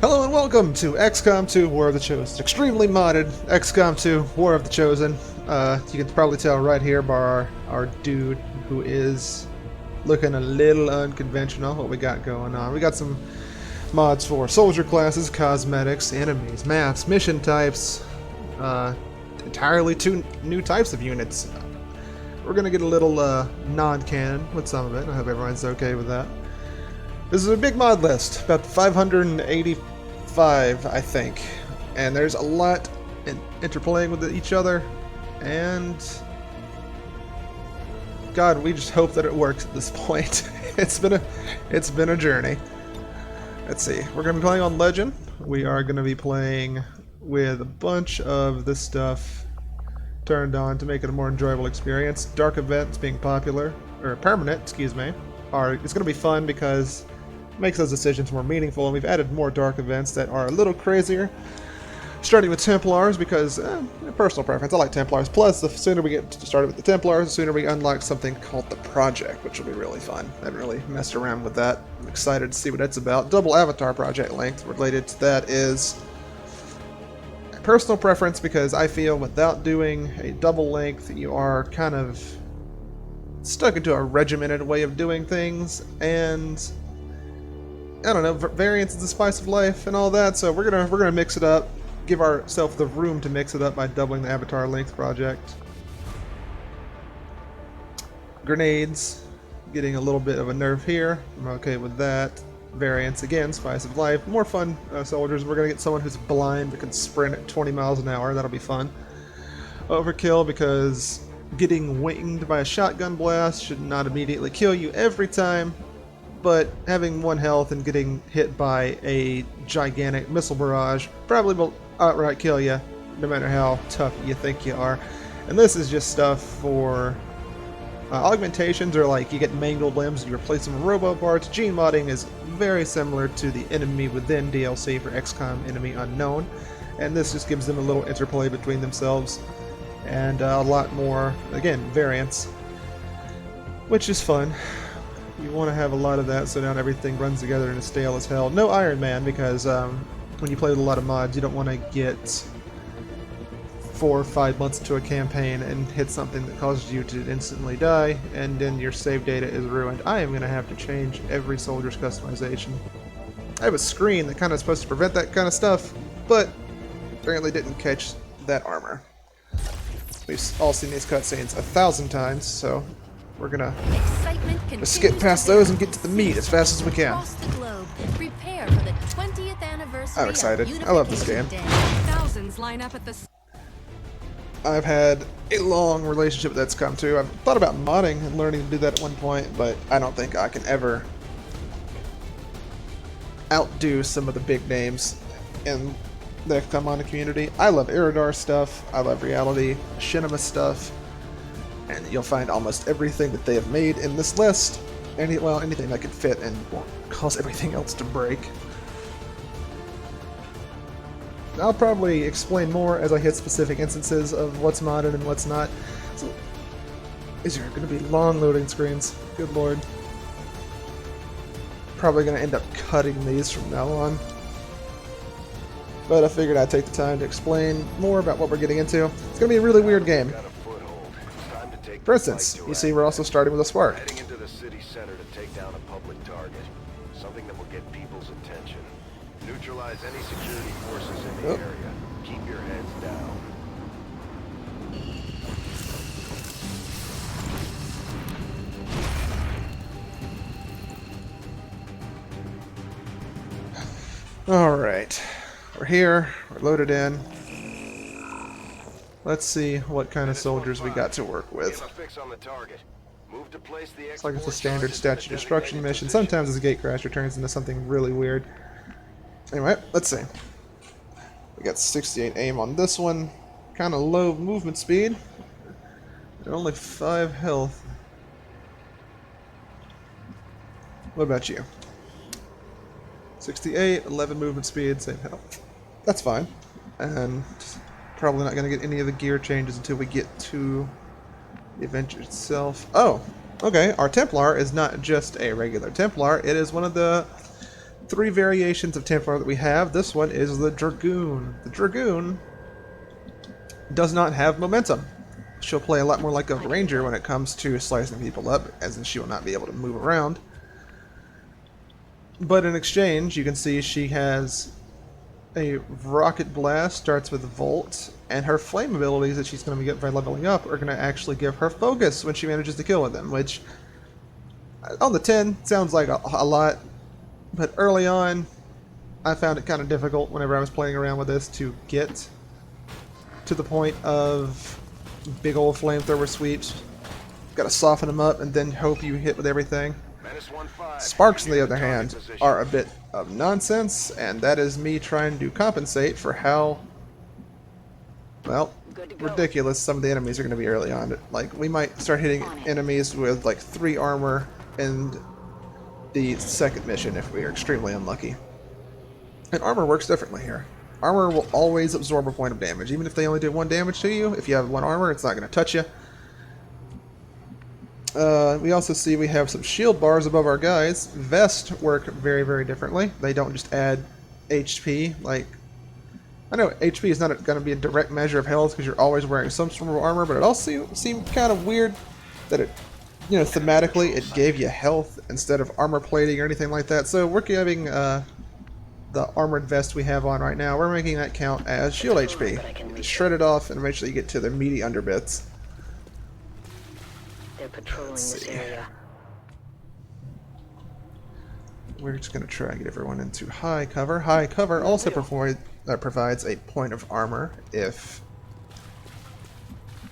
Hello and welcome to Xcom 2 War of the Chosen. Extremely modded Xcom 2 War of the Chosen. You can probably tell right here by our dude who is looking a little unconventional what we got going on. We got some mods for soldier classes, cosmetics, enemies, maps, mission types, entirely two new types of units. We're going to get a little non-canon with some of it. I hope everyone's okay with that. This is a big mod list, about 585, I think, and there's a lot interplaying with each other, and God, we just hope that it works at this point. It's been a journey. Let's see, we're going to be playing on Legend. We are going to be playing with a bunch of this stuff turned on to make it a more enjoyable experience. Dark events being popular, or permanent, excuse me, it's going to be fun because makes those decisions more meaningful, and we've added more dark events that are a little crazier. Starting with Templars because, personal preference, I like Templars. Plus, the sooner we get started with the Templars, the sooner we unlock something called the Project, which will be really fun. I haven't really messed around with that. I'm excited to see what that's about. Double Avatar Project length related to that is personal preference because I feel without doing a double length, you are kind of stuck into a regimented way of doing things, and I don't know, variance is the spice of life and all that, so we're gonna mix it up, give ourselves the room to mix it up by doubling the Avatar Length project. Grenades, getting a little bit of a nerf here. I'm okay with that. Variance, again, spice of life. More fun soldiers. We're gonna get someone who's blind that can sprint at 20 miles an hour. That'll be fun. Overkill because getting winged by a shotgun blast should not immediately kill you every time, but having 1 health and getting hit by a gigantic missile barrage probably will outright kill you, no matter how tough you think you are. And this is just stuff for augmentations, or like you get mangled limbs and you replace them with robo parts. Gene modding is very similar to the Enemy Within DLC for Xcom Enemy Unknown, and this just gives them a little interplay between themselves and a lot more, again, variance, which is fun. You want to have a lot of that so now everything runs together and is stale as hell. No Iron Man because when you play with a lot of mods, you don't want to get 4 or 5 months into a campaign and hit something that causes you to instantly die, and then your save data is ruined. I am going to have to change every soldier's customization. I have a screen that kind of is supposed to prevent that kind of stuff, but apparently didn't catch that armor. We've all seen these cutscenes 1,000 times, so we're gonna skip past those and get to the meat as fast as we can. I'm excited. I love this game. I've had a long relationship with Xcom 2. I've thought about modding and learning to do that at one point, but I don't think I can ever outdo some of the big names in the Xcom modding community. I love Iridar stuff. I love Reality, Machinima stuff. And you'll find almost everything that they have made in this list. Anything that could fit and won't cause everything else to break. I'll probably explain more as I hit specific instances of what's modded and what's not. So, these are going to be long loading screens. Good lord. Probably going to end up cutting these from now on. But I figured I'd take the time to explain more about what we're getting into. It's going to be a really weird game. For instance, you see we're also starting with a spark. Heading into the city center to take down a public target. Something that will get people's attention. Neutralize any security forces in the area. Keep your heads down. Alright. We're here. We're loaded in. Let's see what kind of soldiers we got to work with. It's like it's a standard statue destruction mission. Sometimes this gatecrasher turns into something really weird. Anyway, let's see. We got 68 aim on this one. Kind of low movement speed. And only 5 health. What about you? 68, 11 movement speed, same health. That's fine. And probably not going to get any of the gear changes until we get to the adventure itself. Oh, okay. Our Templar is not just a regular Templar. It is one of the three variations of Templar that we have. This one is the Dragoon. The Dragoon does not have momentum. She'll play a lot more like a Ranger when it comes to slicing people up, as in she will not be able to move around. But in exchange, you can see she has a Rocket Blast, starts with Volt, and her flame abilities that she's going to be getting by leveling up are going to actually give her focus when she manages to kill with them, which on the 10 sounds like a lot, but early on I found it kind of difficult whenever I was playing around with this to get to the point of big old flamethrower sweeps. Got to soften them up and then hope you hit with everything. Sparks, on the other hand, are a bit of nonsense, and that is me trying to compensate for how, well, ridiculous some of the enemies are going to be early on. Like, we might start hitting enemies with like 3 armor in the second mission if we are extremely unlucky. And armor works differently here. Armor will always absorb a point of damage, even if they only do 1 damage to you. If you have 1 armor, it's not going to touch you. We also see we have some shield bars above our guys. Vests work very, very differently. They don't just add HP. Like, I know HP is not going to be a direct measure of health because you're always wearing some sort of armor, but it also seemed kind of weird that it, you know, thematically it gave you health instead of armor plating or anything like that. So we're giving the armored vest we have on right now, we're making that count as shield HP. You shred it off and eventually you get to the meaty underbits. They're patrolling this area. We're just going to try and get everyone into high cover. High cover also provides a point of armor if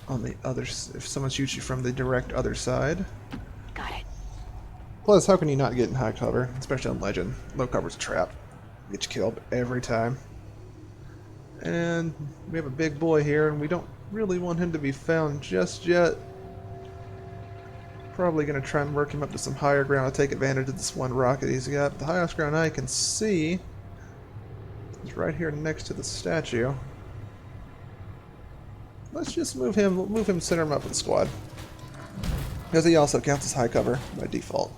on the other, if someone shoots you from the direct other side. Got it. Plus, how can you not get in high cover, especially on Legend? Low cover's a trap. Get you killed every time. And we have a big boy here, and we don't really want him to be found just yet. Probably going to try and work him up to some higher ground to take advantage of this one rocket he's got. The highest ground I can see is right here next to the statue. Let's just move him, center him up with the squad. Because he also counts as high cover by default.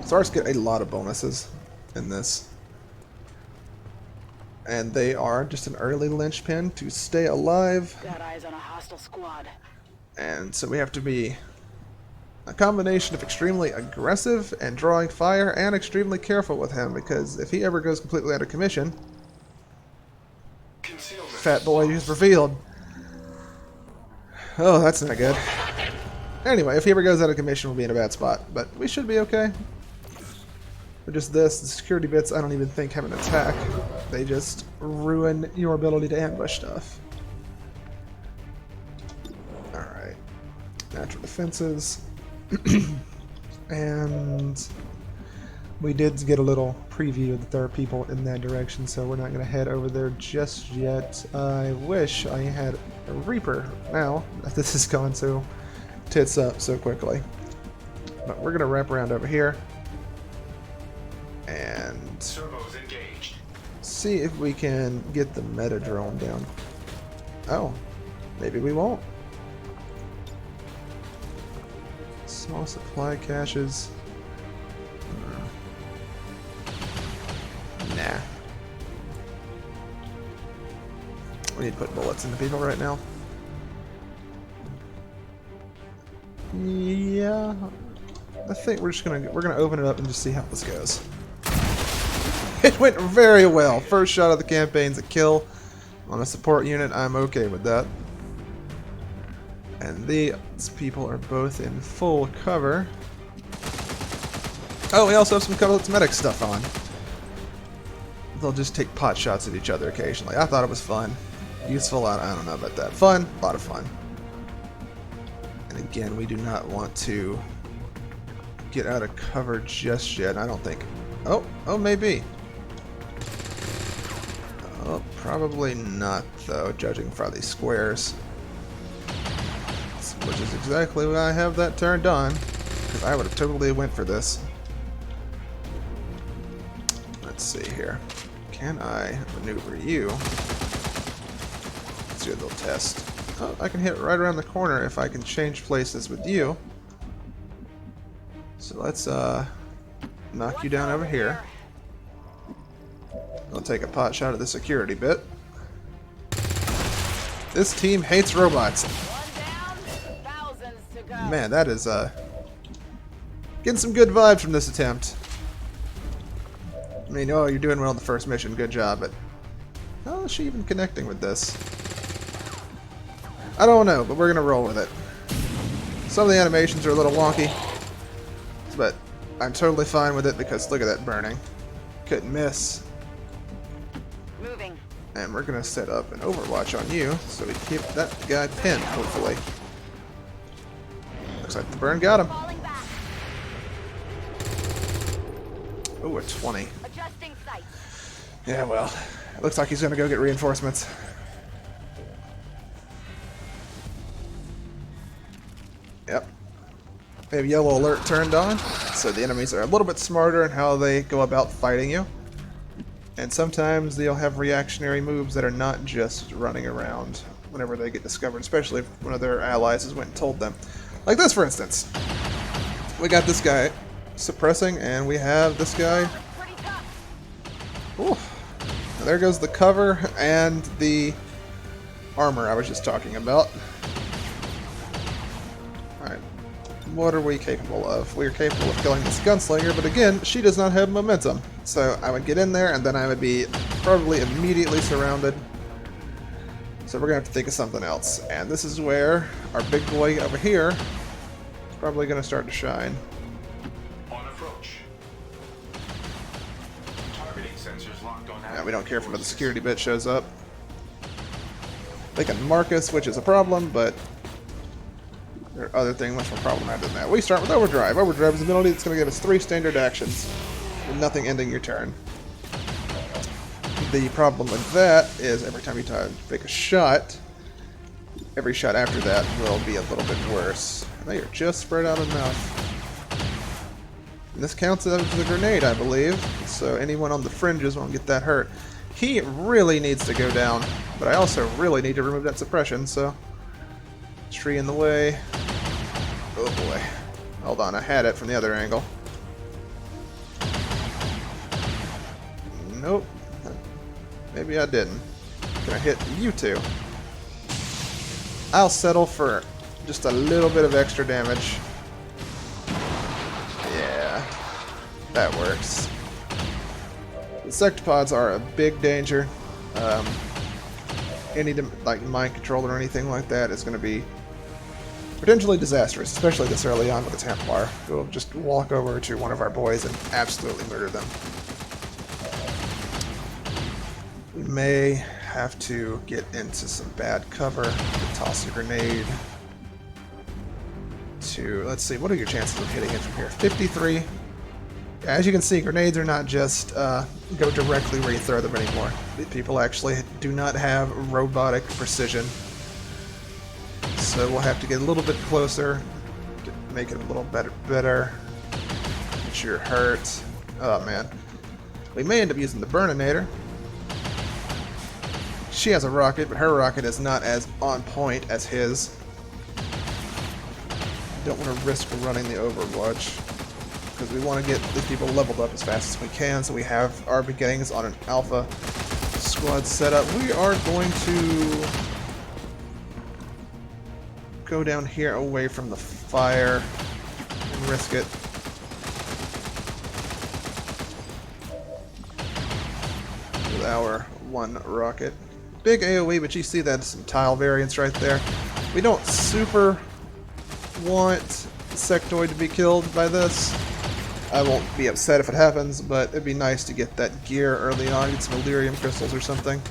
Stars get a lot of bonuses in this. And they are just an early linchpin to stay alive. Got eyes on a hostile squad. And so we have to be a combination of extremely aggressive and drawing fire and extremely careful with him, because if he ever goes completely out of commission, fat boy is revealed. Oh, that's not good. Anyway, if he ever goes out of commission, we'll be in a bad spot, but we should be okay. But just this, the security bits, I don't even think have an attack. They just ruin your ability to ambush stuff. Alright. Natural defenses. And we did get a little preview that there are people in that direction, so we're not going to head over there just yet. I wish I had a Reaper now that this has gone so tits up so quickly. But we're going to wrap around over here and see if we can get the meta drone down. Oh, maybe we won't. Small supply caches. Nah. We need to put bullets into people right now. Yeah. I think we're gonna open it up and just see how this goes. It went very well. First shot of the campaign's a kill on a support unit. I'm okay with that. And these people are both in full cover. Oh, we also have some cosmetic stuff on. They'll just take pot shots at each other occasionally. I thought it was fun. Useful, I don't know about that. Fun, a lot of fun. And again, we do not want to get out of cover just yet. I don't think. Oh, maybe. Oh, probably not, though, judging by these squares. Which is exactly why I have that turned on, because I would have totally went for this. Let's see here. Can I maneuver you? Let's do a little test. Oh, I can hit right around the corner if I can change places with you. So let's knock you down over here. I'll take a pot shot at the security bit. This team hates robots. Man, that is getting some good vibes from this attempt. I mean, oh, you're doing well on the first mission, good job, but how is she even connecting with this? I don't know, but we're gonna roll with it. Some of the animations are a little wonky, but I'm totally fine with it because look at that burning. Couldn't miss. Moving. And we're gonna set up an overwatch on you so we keep that guy pinned, hopefully. Looks like the burn got him. Oh, a 20. Adjusting sight. Yeah, well, it looks like he's gonna go get reinforcements. Yep. We have yellow alert turned on, so the enemies are a little bit smarter in how they go about fighting you. And sometimes they'll have reactionary moves that are not just running around whenever they get discovered, especially if one of their allies has went and told them. Like this, for instance. We got this guy suppressing, and we have this guy. Ooh. There goes the cover and the armor I was just talking about. Alright. What are we capable of? We are capable of killing this gunslinger, but again, she does not have momentum. So I would get in there, and then I would be probably immediately surrounded. So we're going to have to think of something else. And this is where our big boy over here is probably going to start to shine. On approach. Targeting sensors locked on. Yeah, we don't care if another security bit shows up. They can mark us, which is a problem, but there are other things much more problematic than that. We start with overdrive. Overdrive is an ability that's going to give us 3 standard actions, with nothing ending your turn. The problem with that is every time you take a shot, every shot after that will be a little bit worse. They are just spread out enough. And this counts as a grenade, I believe, so anyone on the fringes won't get that hurt. He really needs to go down, but I also really need to remove that suppression, so... Tree in the way. Oh boy. Hold on, I had it from the other angle. Nope. Maybe I didn't. Can I hit you two? I'll settle for just a little bit of extra damage. Yeah. That works. The sectopods are a big danger. Any like mind control or anything like that is going to be potentially disastrous, especially this early on with the Templar, who will just walk over to one of our boys and absolutely murder them. We may have to get into some bad cover, toss a grenade to, let's see, what are your chances of hitting it from here? 53. As you can see, grenades are not just go directly where you throw them anymore. People actually do not have robotic precision. So we'll have to get a little bit closer to make it a little better. Get your hurt. Oh man. We may end up using the Burninator. She has a rocket, but her rocket is not as on point as his. Don't want to risk running the Overwatch, because we want to get these people leveled up as fast as we can, so we have our beginnings on an alpha squad setup. We are going to go down here away from the fire and risk it. With our one rocket. Big AoE, but you see that's some tile variance right there. We don't super want Sectoid to be killed by this. I won't be upset if it happens, but it'd be nice to get that gear early on, get some Illyrium crystals or something.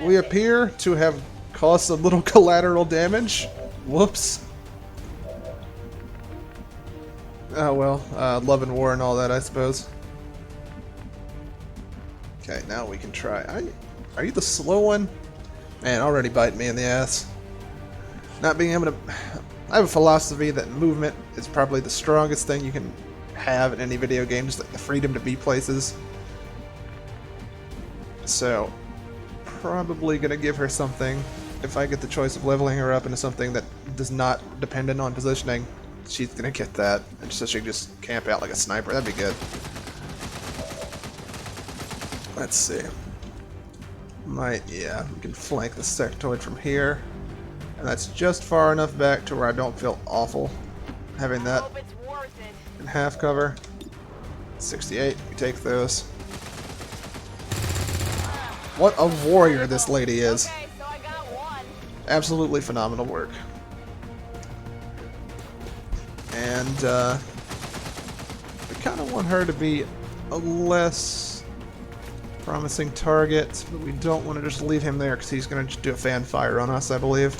We appear to have caused a little collateral damage. Whoops. Oh well, love and war and all that, I suppose. Okay, now we can try. Are you the slow one? Man, already biting me in the ass. Not being able to... I have a philosophy that movement is probably the strongest thing you can have in any video game, just like the freedom to be places. So, probably gonna give her something, if I get the choice of leveling her up into something that does not dependent on positioning, she's gonna get that, and so she can just camp out like a sniper. That'd be good. Let's see. Yeah, we can flank the sectoid from here, and that's just far enough back to where I don't feel awful having that Hope it's worth it. in half cover. 68, we take those. What a warrior this lady is. Okay, so I got one. Absolutely phenomenal work. And we kind of want her to be a less promising target, but we don't want to just leave him there because he's going to do a fan fire on us, I believe.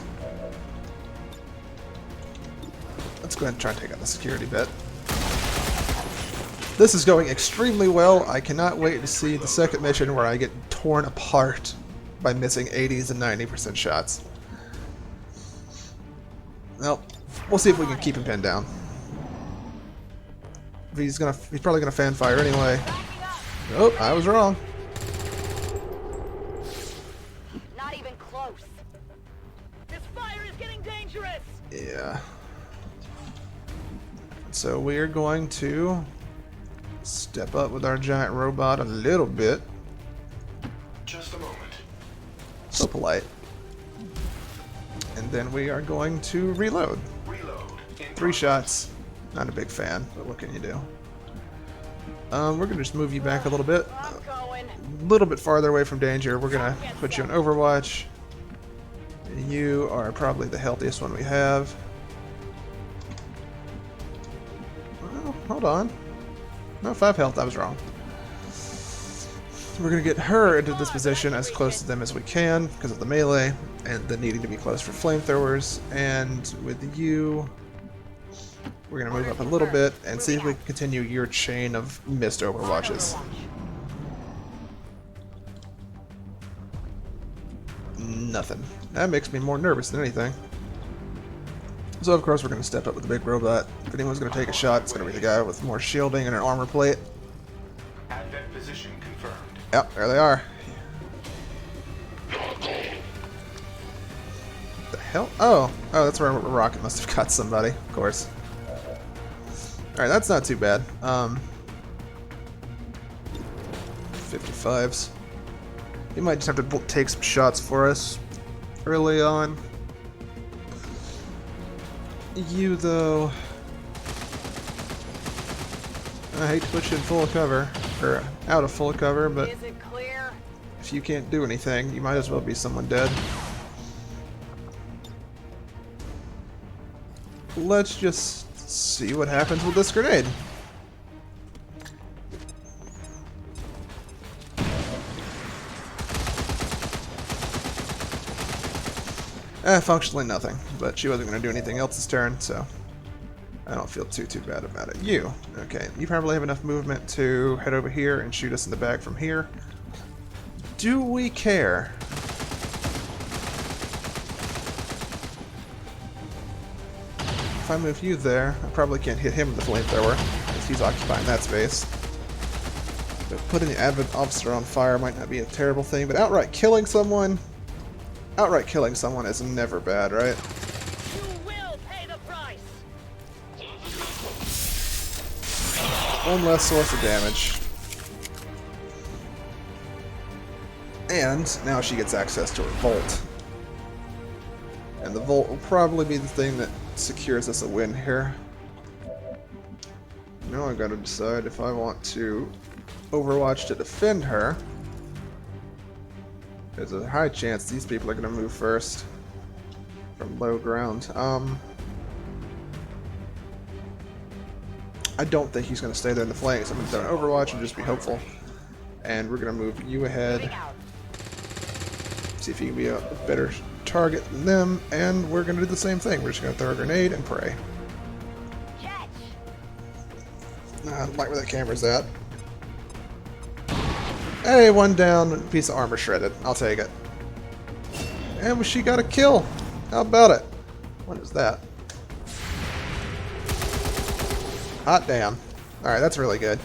Let's go ahead and try and take out the security bit. This is going extremely well. I cannot wait to see the second mission where I get torn apart by missing 80s and 90% shots. Well, we'll see if we can keep him pinned down. He's probably gonna fan fire anyway. Oh, I was wrong. Not even close. This fire is getting dangerous. Yeah. So we're going to step up with our giant robot a little bit. Just a moment. So polite. And then we are going to reload. Reload. In 3 progress. shots. Not a big fan, but what can you do? We're gonna just move you back a little bit. I'm going. A little bit farther away from danger. We're gonna put you on Overwatch. You are probably the healthiest one we have. Well, hold on. No, 5 health. I was wrong. We're gonna get her into this position as close to them as we can because of the melee and the needing to be close for flamethrowers. And with you, we're gonna move up a little bit and see if we can continue your chain of missed Overwatches. Nothing. That makes me more nervous than anything. So of course we're gonna step up with the big robot. If anyone's gonna take a shot, it's gonna be the guy with more shielding and an armor plate. Advent position confirmed. Yep, there they are. The hell? Oh, that's where a rocket must have got somebody. Of course. All right, that's not too bad. 55s. You might just have to take some shots for us early on. You, though, I hate to put you in full cover, or out of full cover, but Is it clear? if you can't do anything, you might as well be someone dead. Let's just see what happens with this grenade. Functionally nothing, but she wasn't going to do anything else this turn, so I don't feel too bad about it. You, okay, you probably have enough movement to head over here and shoot us in the back from here. Do we care? If I move you there, I probably can't hit him with the flamethrower, because he's occupying that space. But putting the Advent officer on fire might not be a terrible thing, but outright killing someone is never bad, right? You will pay the price. One less source of damage. And now she gets access to her Vault. And the Vault will probably be the thing that secures us a win here. Now I gotta decide if I want to Overwatch to defend her. There's a high chance these people are gonna move first from low ground. I don't think he's gonna stay there in the flanks. I'm gonna throw an Overwatch and just be hopeful. And we're gonna move you ahead. Moving out. See if you can be a better target than them, and we're gonna do the same thing. We're just gonna throw a grenade and pray. Catch. I don't like where that camera's at. Hey, one down, piece of armor shredded. I'll take it. And she got a kill. How about it? What is that? Hot damn. Alright, that's really good.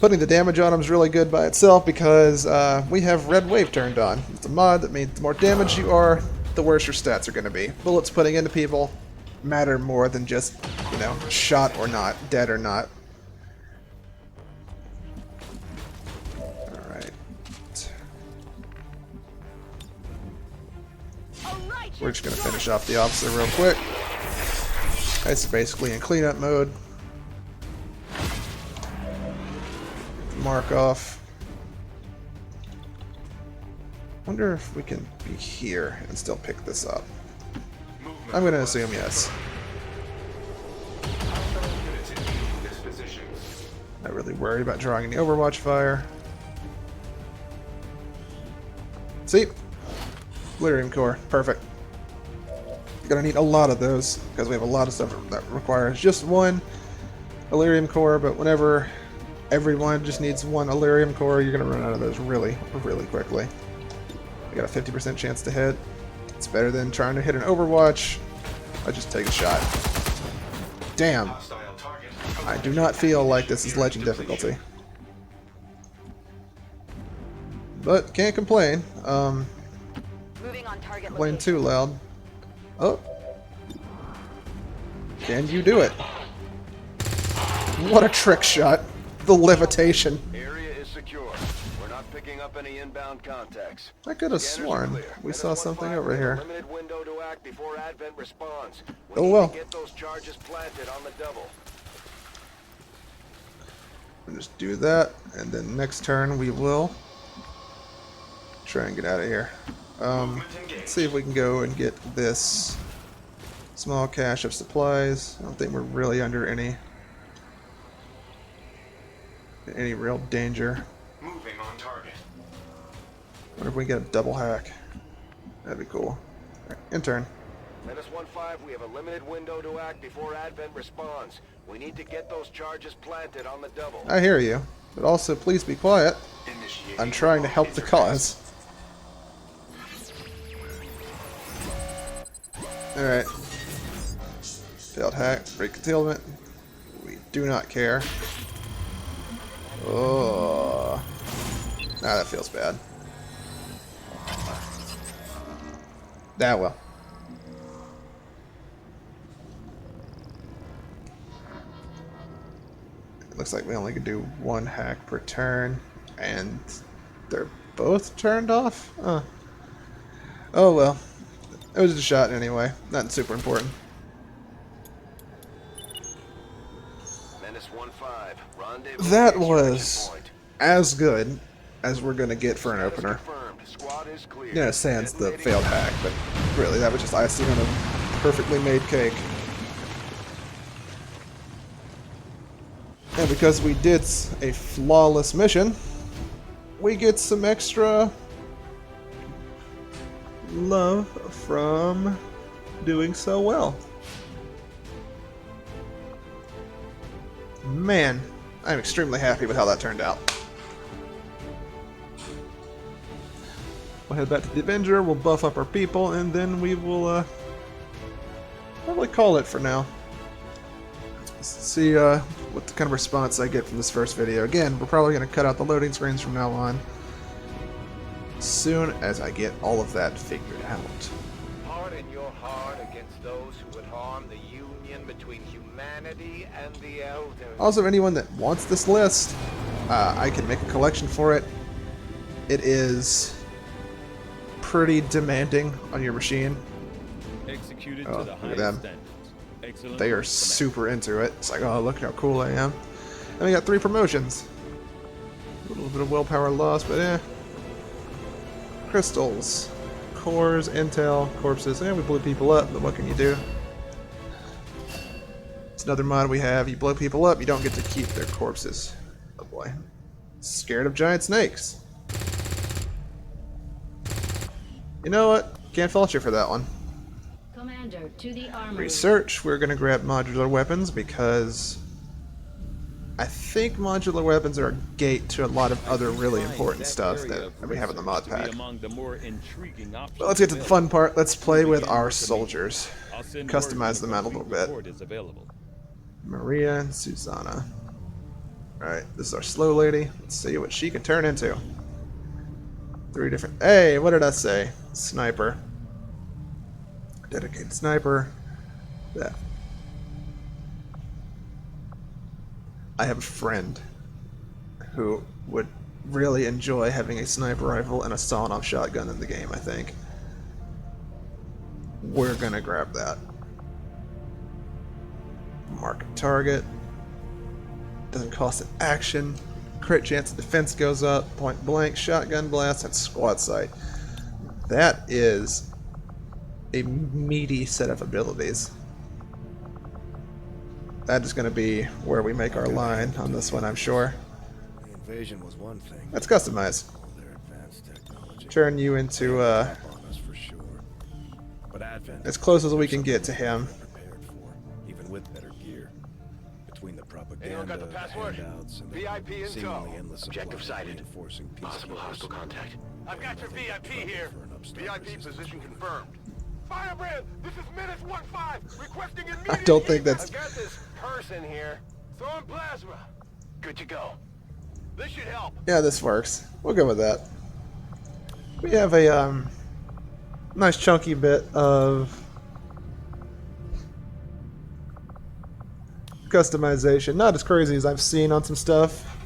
Putting the damage on him is really good by itself because we have Red Wave turned on. It's a mod that means the more damage you are, the worse your stats are going to be. Bullets putting into people matter more than just, you know, shot or not, dead or not. Alright. We're just going to finish off the officer real quick. It's basically in cleanup mode. Mark off. Wonder if we can be here and still pick this up. I'm going to assume yes. Not really worried about drawing any Overwatch fire. See? Lyrium core. Perfect. Gonna need a lot of those because we have a lot of stuff that requires just one Illyrium core, but whenever everyone just needs one Illyrium core, you're gonna run out of those really, really quickly. We got a 50% chance to hit. It's better than trying to hit an Overwatch. I just take a shot. Damn. I do not feel like this is legend difficulty. But can't complain. Moving on target Complain location. too loud. Oh. Can you do it? What a trick shot. The levitation. Area is secure. We're not picking up any inbound contacts. I could have Scanners are sworn clear. we Menace saw 1-5, something we over have a here. limited window to act before Advent responds. We Oh need well. to get those charges planted on the double. We'll just do that, and then next turn we will try and get out of here. Let's see if we can go and get this small cache of supplies. I don't think we're really under any real danger. Moving on target. Wonder if we can get a double hack. That'd be cool. Alright, intern. Menace 1-5, we have a limited window to act before Advent responds. We need to get those charges planted on the double. I hear you, but also please be quiet. Initiating I'm trying to help the cause. Alright. Failed hack, break concealment. We do not care. Oh. Ah, that feels bad. Ah, well. It looks like we only can do one hack per turn, and they're both turned off? Oh well. It was a shot anyway. Nothing super important. Menace 1-5, rendezvous That extraction was point. as good as we're gonna get for an Status opener. confirmed. Squad is clear. Yeah, sans the Detonating failed hack, but really, that was just icing on a perfectly made cake. And because we did a flawless mission, we get some extra love from doing so well. Man, I'm extremely happy with how that turned out. We'll head back to the Avenger, we'll buff up our people, and then we will probably call it for now. Let's see what the kind of response I get from this first video. Again, we're probably going to cut out the loading screens from now on, as soon as I get all of that figured out. Harden your heart against those who would harm the union between humanity and the elders. Also, anyone that wants this list, I can make a collection for it. It is pretty demanding on your machine. Executed Oh, to the look at highest them. standards. Excellent They are work, super into it. It's like, oh, look how cool I am. And we got 3 promotions. A little bit of willpower loss, but eh. Crystals, cores, intel, corpses. We blew people up, but what can you do? It's another mod we have. You blow people up, you don't get to keep their corpses. Oh boy. Scared of giant snakes. You know what? Can't fault you for that one. Commander, to the armory. Research, we're going to grab modular weapons because I think modular weapons are a gate to a lot of other really important stuff that we have in the mod pack. But let's get to the fun part. Let's play with our soldiers. Customize them out a little bit. Maria and Susanna. Alright, this is our slow lady. Let's see what she can turn into. 3 different... Hey, what did I say? Sniper. Dedicated sniper. That. I have a friend who would really enjoy having a sniper rifle and a sawn-off shotgun in the game, I think. We're gonna grab that. Mark a target. Doesn't cost an action. Crit chance of defense goes up. Point blank, shotgun blast, and squad sight. That is a meaty set of abilities. That is going to be where we make our line on this one, I'm sure. The invasion was one thing. Let's customize. All their advanced technology. Turn you into On us for sure. But Advent as close as we can get to him. prepared for, even with better gear. Between the propaganda, Anyone got the password? handouts, and VIP the intel. seemingly endless Objective supply of sighted. reinforcing Possible peacekeepers. hostile contact. I've got your VIP here. For an upstart VIP resistance. position confirmed. Firebrand, this is Menace 1-5, requesting immediate. I don't think that's... I've got this person here. Throwing plasma. Good to go. This should help. Yeah, this works. We'll go with that. We have a nice chunky bit of customization. Not as crazy as I've seen on some stuff,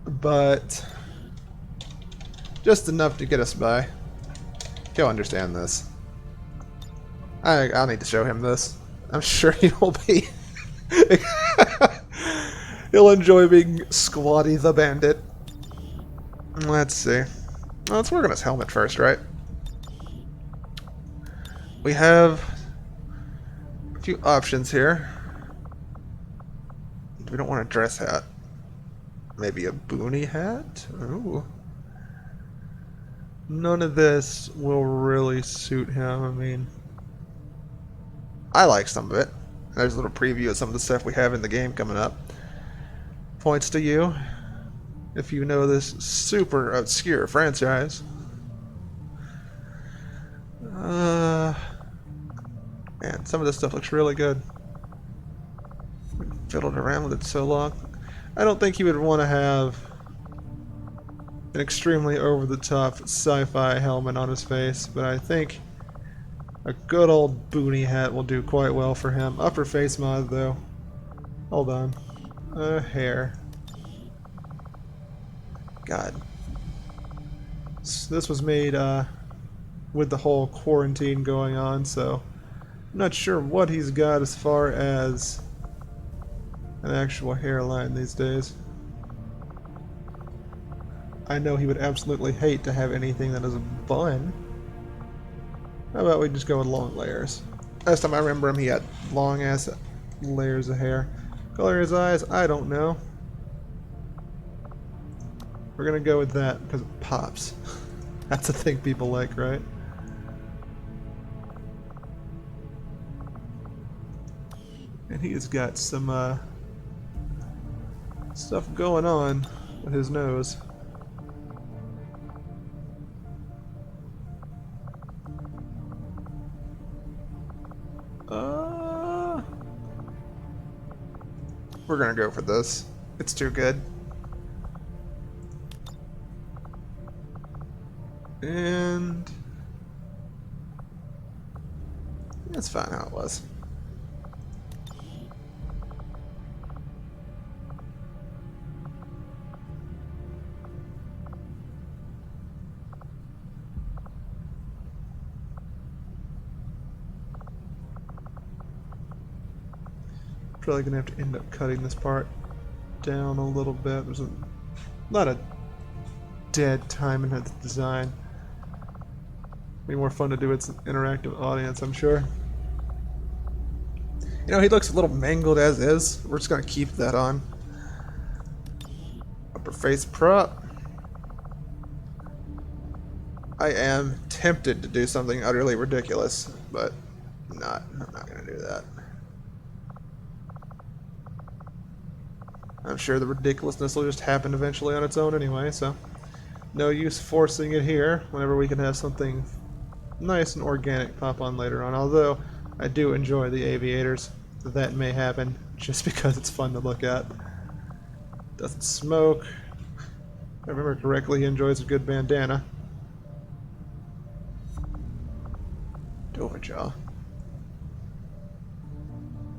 but just enough to get us by. He'll understand this. I'll need to show him this. I'm sure he will be. He'll enjoy being Squatty the Bandit. Let's see. Let's work on his helmet first, right? We have a few options here. We don't want a dress hat. Maybe a boonie hat? Ooh. None of this will really suit him. I mean, I like some of it. There's a little preview of some of the stuff we have in the game coming up. Points to you if you know this super obscure franchise. Man, some of this stuff looks really good. Fiddled around with it so long. I don't think you would want to have an extremely over-the-top sci-fi helmet on his face, but I think a good old boonie hat will do quite well for him. Upper face mod, though. Hold on. Hair. God. This was made with the whole quarantine going on, so I'm not sure what he's got as far as an actual hairline these days. I know he would absolutely hate to have anything that is a bun. How about we just go with long layers? Last time I remember him, he had long ass layers of hair. Color of his eyes, I don't know. We're gonna go with that because it pops. That's a thing people like, right? And he's got some stuff going on with his nose. We're gonna go for this. It's too good. And that's fine how it was. Probably gonna have to end up cutting this part down a little bit. There's a lot of dead time in the design. Be more fun to do with an interactive audience, I'm sure. You know, he looks a little mangled as is. We're just gonna keep that on. Upper face prop. I am tempted to do something utterly ridiculous, but I'm not gonna do that. I'm sure the ridiculousness will just happen eventually on its own anyway, so no use forcing it here whenever we can have something nice and organic pop on later on. Although I do enjoy the aviators, that may happen just because it's fun to look at. Doesn't smoke. If I remember correctly, he enjoys a good bandana. Overjaw.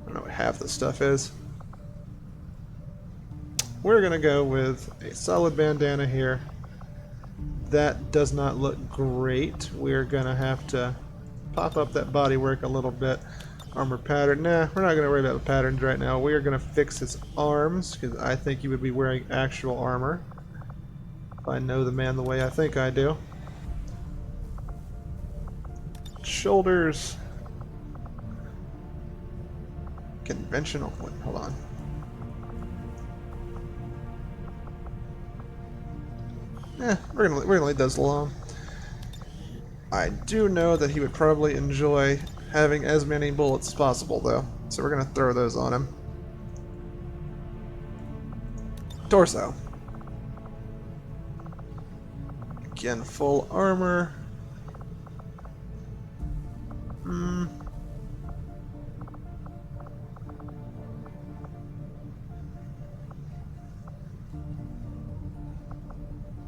I don't know what half this stuff is. We're gonna go with a solid bandana here. That does not look great. We're gonna have to pop up that bodywork a little bit. Armor pattern. Nah, we're not gonna worry about the patterns right now. We are gonna fix his arms because I think he would be wearing actual armor. If I know the man the way I think I do. Shoulders. Conventional. Wait, hold on. We're gonna leave those alone. I do know that he would probably enjoy having as many bullets as possible, though, so we're gonna throw those on him. Torso. Again, full armor.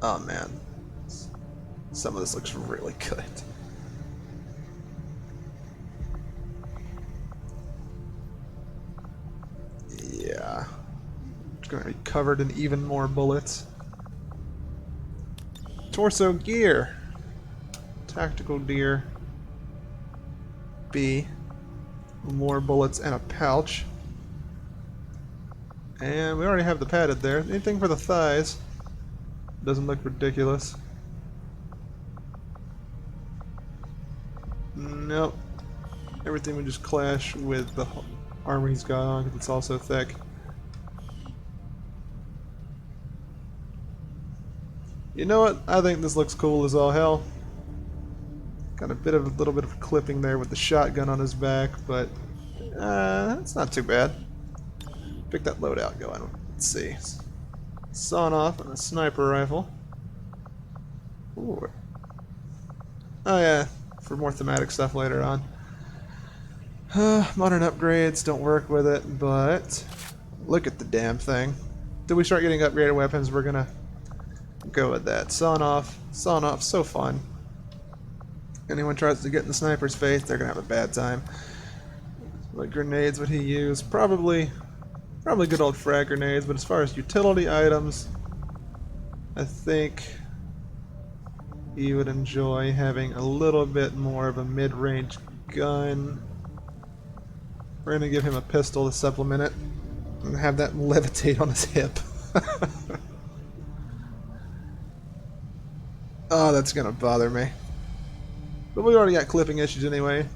Oh man, some of this looks really good. Yeah, it's gonna be covered in even more bullets. Torso gear, tactical gear. B, more bullets and a pouch. And we already have the padded there. Anything for the thighs? Doesn't look ridiculous. Nope. Everything would just clash with the armor he's got on because it's also thick. You know what? I think this looks cool as all hell. Got a little bit of clipping there with the shotgun on his back, but it's not too bad. Pick that loadout going. Let's see. Sawn off and a sniper rifle. Ooh. Oh yeah, for more thematic stuff later on. Modern upgrades don't work with it, but look at the damn thing. Till we start getting upgraded weapons, we're gonna go with that. Sawn off, so fun. Anyone tries to get in the sniper's face, they're gonna have a bad time. What grenades would he use? Probably good old frag grenades, but as far as utility items, I think he would enjoy having a little bit more of a mid-range gun. We're gonna give him a pistol to supplement it and have that levitate on his hip. Oh, that's gonna bother me. But we already got clipping issues anyway.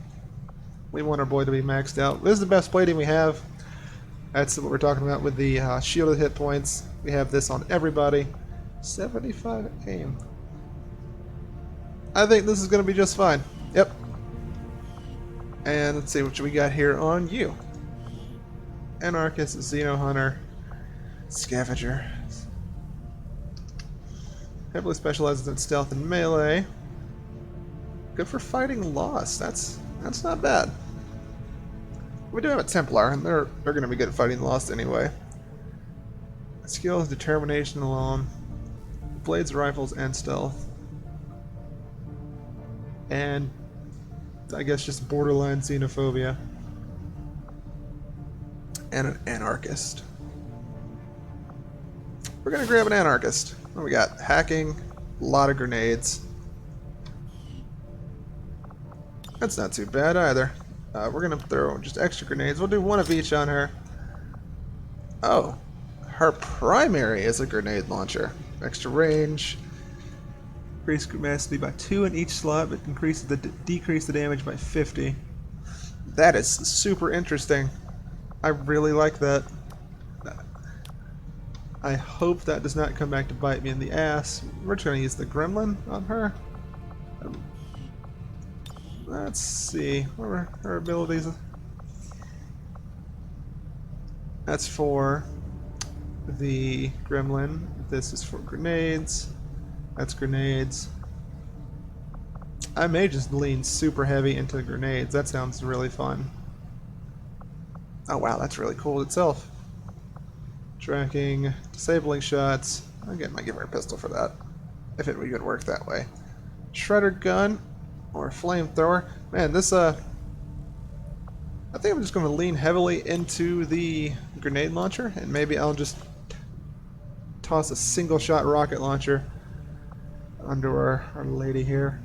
We want our boy to be maxed out. This is the best plating we have. That's what we're talking about with the shielded hit points. We have this on everybody. 75 aim. I think this is going to be just fine. Yep. And let's see what we got here on you. Anarchist, Xeno Hunter, Scavenger. Heavily specializes in stealth and melee. Good for fighting Lost. That's not bad. We do have a Templar, and they're going to be good at fighting Lost anyway. Skills, determination alone, blades, rifles, and stealth. And I guess just borderline xenophobia. And an anarchist. We're going to grab an anarchist. What do we got? Hacking, a lot of grenades. That's not too bad either. We're going to throw just extra grenades. We'll do one of each on her. Oh, her primary is a grenade launcher. Extra range. Increase capacity by 2 in each slot, but decrease the damage by 50. That is super interesting. I really like that. I hope that does not come back to bite me in the ass. We're just going to use the gremlin on her. Let's see. What are her abilities? That's for the gremlin. This is for grenades. That's grenades. I may just lean super heavy into grenades. That sounds really fun. Oh wow, that's really cool itself. Tracking, disabling shots. Again, might give her a pistol for that, if it would work that way. Shredder gun or flamethrower. Man, this I think I'm just going to lean heavily into the grenade launcher, and maybe I'll just toss a single shot rocket launcher under our lady here.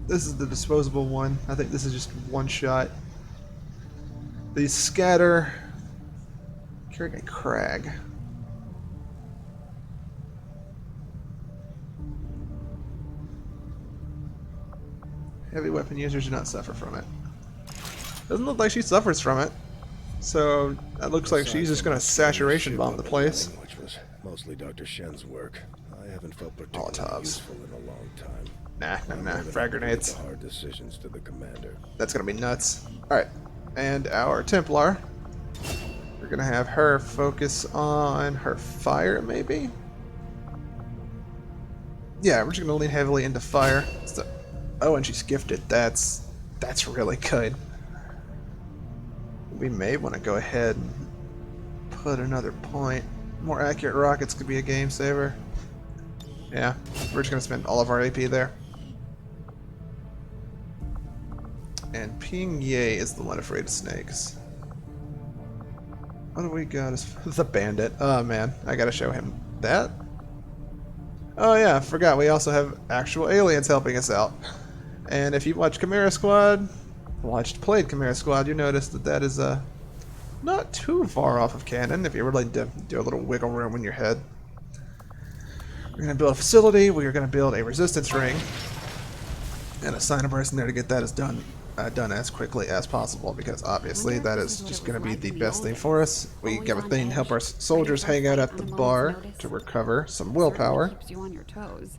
This is the disposable one. I think this is just one shot. The scatter carrying a crag. Heavy weapon users do not suffer from it. Doesn't look like she suffers from it. So that looks like she's just gonna saturation bomb the place. Which was mostly Dr. Shen's work. I haven't felt Molotovs. particularly useful in a long time. Nah. Frag grenades. Hard decisions to the commander. That's gonna be nuts. Alright. And our Templar. We're gonna have her focus on her fire, maybe? Yeah, we're just gonna lean heavily into fire. Oh, and she's gifted. That's really good. We may want to go ahead and put another point. More accurate rockets could be a game saver. Yeah, we're just gonna spend all of our AP there. And Ping Ye is the one afraid of snakes. What do we got as the Bandit? Oh man, I gotta show him that. Oh yeah, I forgot we also have actual aliens helping us out. And if you watched played Chimera Squad, you noticed that is not too far off of canon if you're willing to do a little wiggle room in your head. We're going to build a facility, we are going to build a resistance ring, and assign a person there to get that done as quickly as possible, because obviously that is just going to be the best thing for us. We got a thing to help our soldiers hang out at the bar to recover some willpower. Keeps you on your toes.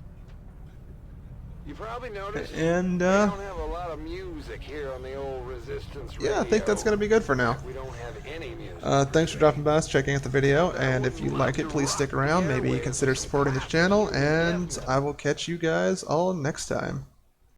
You probably noticed And we don't have a lot of music here on the old Resistance yeah, I think that's going to be good for now. We don't have any music. Thanks for dropping by, checking out the video, and if you like it, please stick around. Maybe consider supporting this channel, and I will catch you guys all next time.